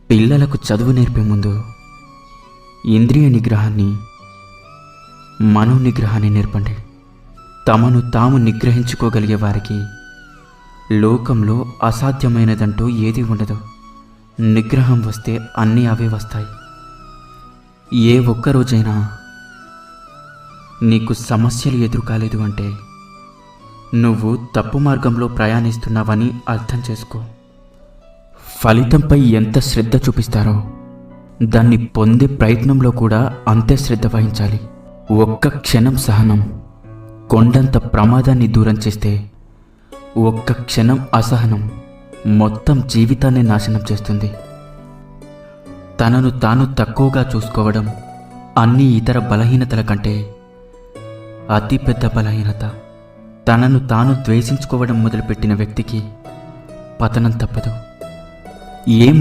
పిల్లలకు చదువు నేర్పే ముందు ఇంద్రియ నిగ్రహాన్ని, మనో నిగ్రహాన్ని నేర్పండి. తమను తాము నిగ్రహించుకోగలిగే వారికి లోకంలో అసాధ్యమైనదంటూ ఏదీ ఉండదు. నిగ్రహం వస్తే అన్నీ అవే వస్తాయి. ఏ ఒక్కరోజైనా నీకు సమస్యలు ఎదురు కాలేదు అంటే నువ్వు తప్పు మార్గంలో ప్రయాణిస్తున్నావని అర్థం చేసుకో. ఫలితంపై ఎంత శ్రద్ధ చూపిస్తారో దాన్ని పొందే ప్రయత్నంలో కూడా అంతే శ్రద్ధ వహించాలి. ఒక్క క్షణం సహనం కొండంత ప్రమాదాన్ని దూరం చేస్తే, ఒక్క క్షణం అసహనం మొత్తం జీవితాన్ని నాశనం చేస్తుంది. తనను తాను తక్కువగా చూసుకోవడం అన్ని ఇతర బలహీనతల కంటే అతిపెద్ద బలహీనత. తనను తాను ద్వేషించుకోవడం మొదలుపెట్టిన వ్యక్తికి పతనం తప్పదు. ఏం